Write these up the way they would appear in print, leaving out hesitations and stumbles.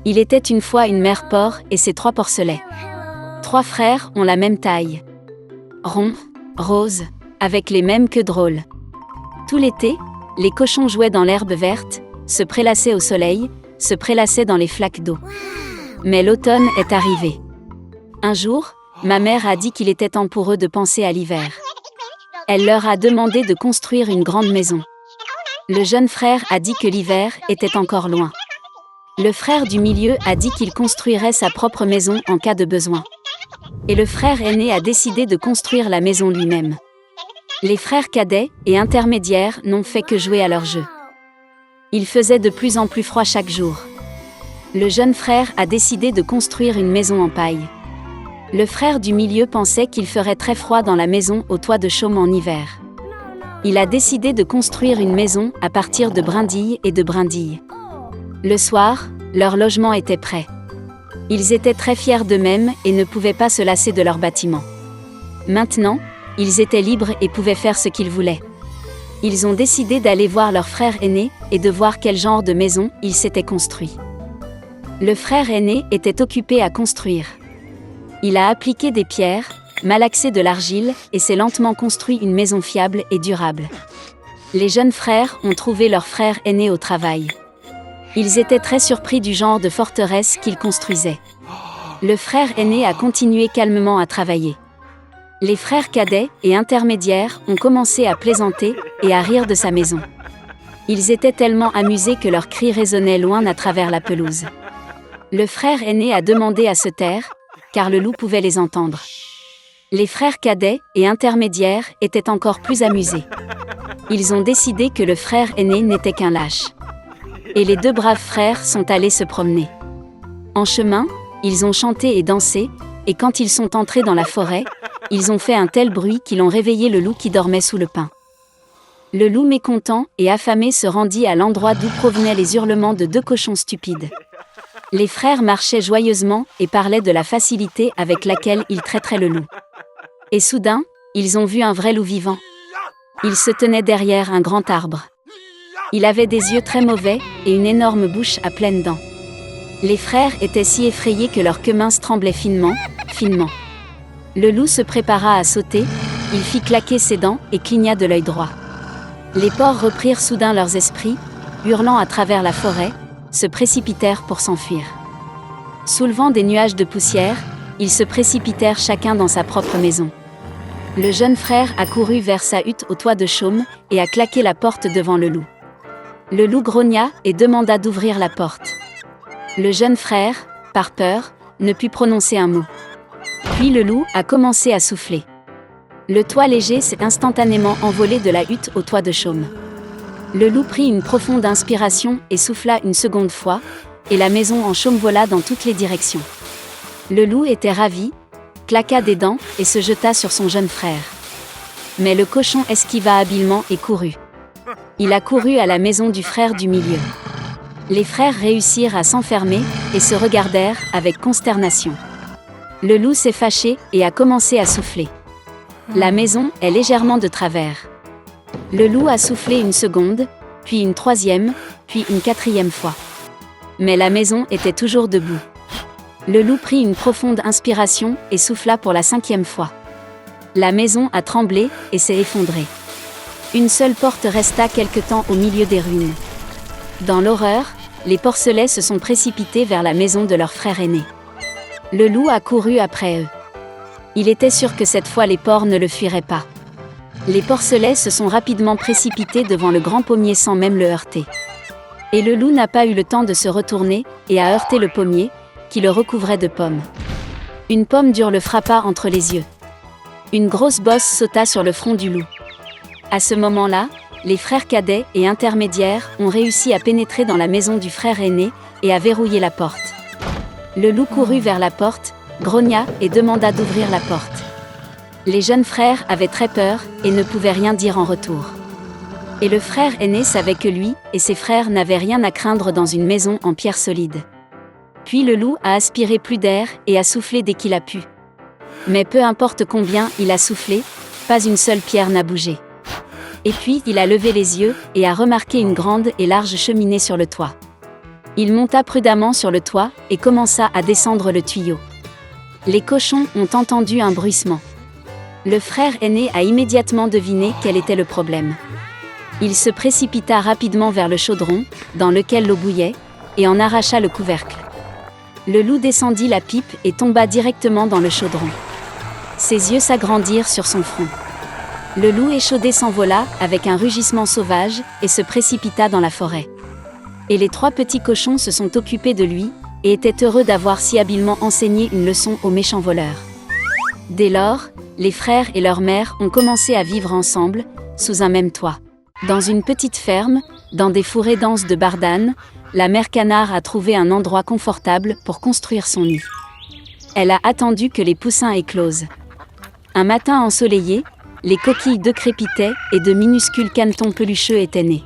Il était une fois une mère porc et ses 3 porcelets. 3 frères ont la même taille. Ronds, roses, avec les mêmes queues drôles. Tout l'été, les cochons jouaient dans l'herbe verte, se prélassaient au soleil, se prélassaient dans les flaques d'eau. Mais l'automne est arrivé. Un jour, ma mère a dit qu'il était temps pour eux de penser à l'hiver. Elle leur a demandé de construire une grande maison. Le jeune frère a dit que l'hiver était encore loin. Le frère du milieu a dit qu'il construirait sa propre maison en cas de besoin. Et le frère aîné a décidé de construire la maison lui-même. Les frères cadets et intermédiaires n'ont fait que jouer à leur jeu. Il faisait de plus en plus froid chaque jour. Le jeune frère a décidé de construire une maison en paille. Le frère du milieu pensait qu'il ferait très froid dans la maison au toit de chaume en hiver. Il a décidé de construire une maison à partir de brindilles et de brindilles. Le soir, leur logement était prêt. Ils étaient très fiers d'eux-mêmes et ne pouvaient pas se lasser de leur bâtiment. Maintenant, ils étaient libres et pouvaient faire ce qu'ils voulaient. Ils ont décidé d'aller voir leur frère aîné et de voir quel genre de maison il s'était construit. Le frère aîné était occupé à construire. Il a appliqué des pierres, malaxé de l'argile et s'est lentement construit une maison fiable et durable. Les jeunes frères ont trouvé leur frère aîné au travail. Ils étaient très surpris du genre de forteresse qu'il construisait. Le frère aîné a continué calmement à travailler. Les frères cadets et intermédiaires ont commencé à plaisanter et à rire de sa maison. Ils étaient tellement amusés que leurs cris résonnaient loin à travers la pelouse. Le frère aîné a demandé à se taire, car le loup pouvait les entendre. Les frères cadets et intermédiaires étaient encore plus amusés. Ils ont décidé que le frère aîné n'était qu'un lâche. Et les 2 braves frères sont allés se promener. En chemin, ils ont chanté et dansé, et quand ils sont entrés dans la forêt, ils ont fait un tel bruit qu'ils ont réveillé le loup qui dormait sous le pin. Le loup mécontent et affamé se rendit à l'endroit d'où provenaient les hurlements de 2 cochons stupides. Les frères marchaient joyeusement et parlaient de la facilité avec laquelle ils traiteraient le loup. Et soudain, ils ont vu un vrai loup vivant. Il se tenait derrière un grand arbre. Il avait des yeux très mauvais et une énorme bouche à pleines dents. Les frères étaient si effrayés que leurs queues minces tremblaient finement, finement. Le loup se prépara à sauter, il fit claquer ses dents et cligna de l'œil droit. Les porcs reprirent soudain leurs esprits, hurlant à travers la forêt, se précipitèrent pour s'enfuir. Soulevant des nuages de poussière, ils se précipitèrent chacun dans sa propre maison. Le jeune frère a couru vers sa hutte au toit de chaume et a claqué la porte devant le loup. Le loup grogna et demanda d'ouvrir la porte. Le jeune frère, par peur, ne put prononcer un mot. Puis le loup a commencé à souffler. Le toit léger s'est instantanément envolé de la hutte au toit de chaume. Le loup prit une profonde inspiration et souffla une seconde fois, et la maison en chaume vola dans toutes les directions. Le loup était ravi, claqua des dents et se jeta sur son jeune frère. Mais le cochon esquiva habilement et courut. Il a couru à la maison du frère du milieu. Les frères réussirent à s'enfermer et se regardèrent avec consternation. Le loup s'est fâché et a commencé à souffler. La maison est légèrement de travers. Le loup a soufflé une seconde, puis une 3e, puis une 4e fois. Mais la maison était toujours debout. Le loup prit une profonde inspiration et souffla pour la 5e fois. La maison a tremblé et s'est effondrée. Une seule porte resta quelque temps au milieu des ruines. Dans l'horreur, les porcelets se sont précipités vers la maison de leur frère aîné. Le loup a couru après eux. Il était sûr que cette fois les porcs ne le fuiraient pas. Les porcelets se sont rapidement précipités devant le grand pommier sans même le heurter. Et le loup n'a pas eu le temps de se retourner et a heurté le pommier, qui le recouvrait de pommes. Une pomme dure le frappa entre les yeux. Une grosse bosse sauta sur le front du loup. À ce moment-là, les frères cadets et intermédiaires ont réussi à pénétrer dans la maison du frère aîné et à verrouiller la porte. Le loup courut vers la porte, grogna et demanda d'ouvrir la porte. Les jeunes frères avaient très peur et ne pouvaient rien dire en retour. Et le frère aîné savait que lui et ses frères n'avaient rien à craindre dans une maison en pierre solide. Puis le loup a aspiré plus d'air et a soufflé dès qu'il a pu. Mais peu importe combien il a soufflé, pas une seule pierre n'a bougé. Et puis il a levé les yeux et a remarqué une grande et large cheminée sur le toit. Il monta prudemment sur le toit et commença à descendre le tuyau. Les cochons ont entendu un bruissement. Le frère aîné a immédiatement deviné quel était le problème. Il se précipita rapidement vers le chaudron, dans lequel l'eau bouillait, et en arracha le couvercle. Le loup descendit la pipe et tomba directement dans le chaudron. Ses yeux s'agrandirent sur son front. Le loup échaudé s'envola avec un rugissement sauvage et se précipita dans la forêt. Et les 3 petits cochons se sont occupés de lui, et étaient heureux d'avoir si habilement enseigné une leçon aux méchants voleurs. Dès lors, les frères et leur mère ont commencé à vivre ensemble, sous un même toit. Dans une petite ferme, dans des fourrés denses de bardanes, la mère canard a trouvé un endroit confortable pour construire son nid. Elle a attendu que les poussins éclosent. Un matin ensoleillé, les coquilles d'œufs crépitaient et de minuscules canetons pelucheux étaient nés.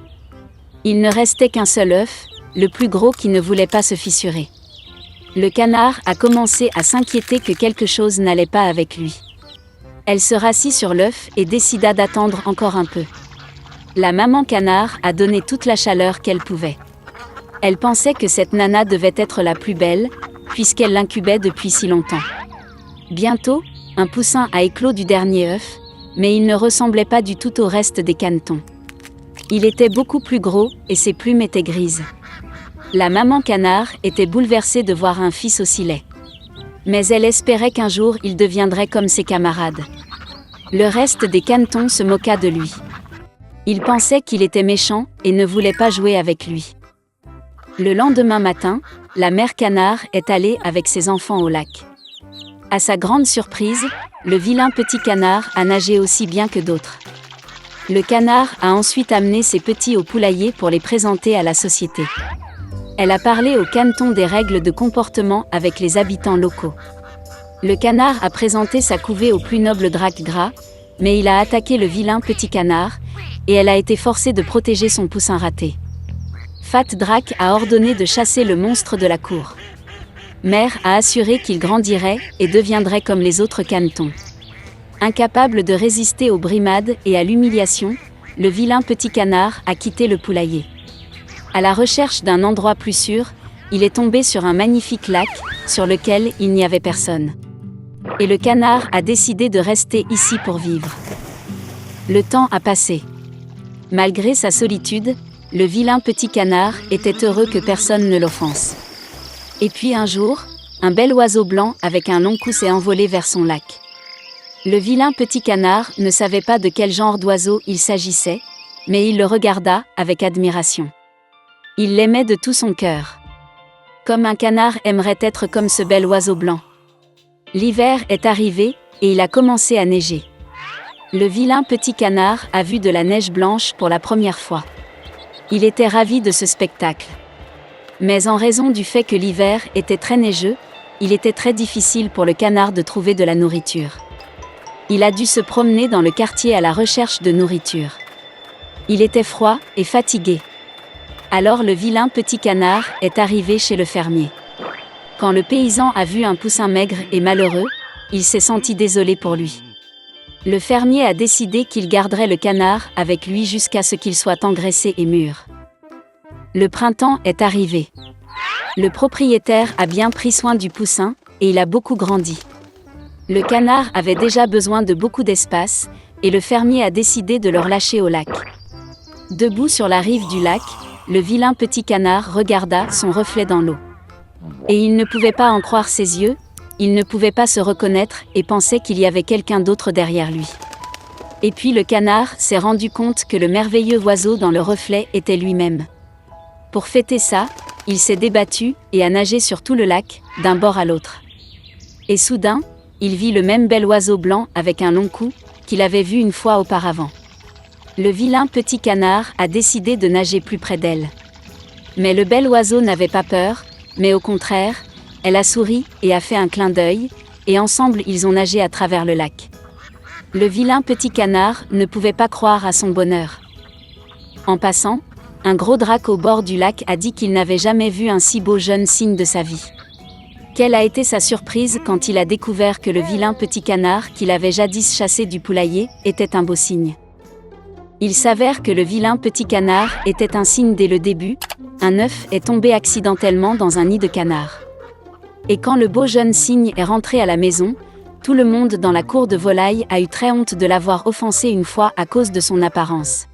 Il ne restait qu'un seul œuf, le plus gros qui ne voulait pas se fissurer. Le canard a commencé à s'inquiéter que quelque chose n'allait pas avec lui. Elle se rassit sur l'œuf et décida d'attendre encore un peu. La maman canard a donné toute la chaleur qu'elle pouvait. Elle pensait que cette nana devait être la plus belle, puisqu'elle l'incubait depuis si longtemps. Bientôt, un poussin a éclos du dernier œuf, mais il ne ressemblait pas du tout au reste des canetons. Il était beaucoup plus gros et ses plumes étaient grises. La maman canard était bouleversée de voir un fils aussi laid. Mais elle espérait qu'un jour il deviendrait comme ses camarades. Le reste des canetons se moqua de lui. Il pensait qu'il était méchant et ne voulait pas jouer avec lui. Le lendemain matin, la mère canard est allée avec ses enfants au lac. À sa grande surprise, le vilain petit canard a nagé aussi bien que d'autres. Le canard a ensuite amené ses petits au poulailler pour les présenter à la société. Elle a parlé au caneton des règles de comportement avec les habitants locaux. Le canard a présenté sa couvée au plus noble drac gras, mais il a attaqué le vilain petit canard, et elle a été forcée de protéger son poussin raté. Fat Drac a ordonné de chasser le monstre de la cour. Mère a assuré qu'il grandirait et deviendrait comme les autres canetons. Incapable de résister aux brimades et à l'humiliation, le vilain petit canard a quitté le poulailler. À la recherche d'un endroit plus sûr, il est tombé sur un magnifique lac, sur lequel il n'y avait personne. Et le canard a décidé de rester ici pour vivre. Le temps a passé. Malgré sa solitude, le vilain petit canard était heureux que personne ne l'offense. Et puis un jour, un bel oiseau blanc avec un long cou s'est envolé vers son lac. Le vilain petit canard ne savait pas de quel genre d'oiseau il s'agissait, mais il le regarda avec admiration. Il l'aimait de tout son cœur. Comme un canard aimerait être comme ce bel oiseau blanc. L'hiver est arrivé, et il a commencé à neiger. Le vilain petit canard a vu de la neige blanche pour la première fois. Il était ravi de ce spectacle. Mais en raison du fait que l'hiver était très neigeux, il était très difficile pour le canard de trouver de la nourriture. Il a dû se promener dans le quartier à la recherche de nourriture. Il était froid et fatigué. Alors le vilain petit canard est arrivé chez le fermier. Quand le paysan a vu un poussin maigre et malheureux, il s'est senti désolé pour lui. Le fermier a décidé qu'il garderait le canard avec lui jusqu'à ce qu'il soit engraissé et mûr. Le printemps est arrivé. Le propriétaire a bien pris soin du poussin, et il a beaucoup grandi. Le canard avait déjà besoin de beaucoup d'espace, et le fermier a décidé de le relâcher au lac. Debout sur la rive du lac, le vilain petit canard regarda son reflet dans l'eau. Et il ne pouvait pas en croire ses yeux, il ne pouvait pas se reconnaître et pensait qu'il y avait quelqu'un d'autre derrière lui. Et puis le canard s'est rendu compte que le merveilleux oiseau dans le reflet était lui-même. Pour fêter ça, il s'est débattu et a nagé sur tout le lac, d'un bord à l'autre. Et soudain, il vit le même bel oiseau blanc avec un long cou, qu'il avait vu une fois auparavant. Le vilain petit canard a décidé de nager plus près d'elle. Mais le bel oiseau n'avait pas peur, mais au contraire, elle a souri et a fait un clin d'œil, et ensemble ils ont nagé à travers le lac. Le vilain petit canard ne pouvait pas croire à son bonheur. En passant, un gros drac au bord du lac a dit qu'il n'avait jamais vu un si beau jeune cygne de sa vie. Quelle a été sa surprise quand il a découvert que le vilain petit canard qu'il avait jadis chassé du poulailler était un beau cygne. Il s'avère que le vilain petit canard était un cygne dès le début, un œuf est tombé accidentellement dans un nid de canard. Et quand le beau jeune cygne est rentré à la maison, tout le monde dans la cour de volaille a eu très honte de l'avoir offensé une fois à cause de son apparence.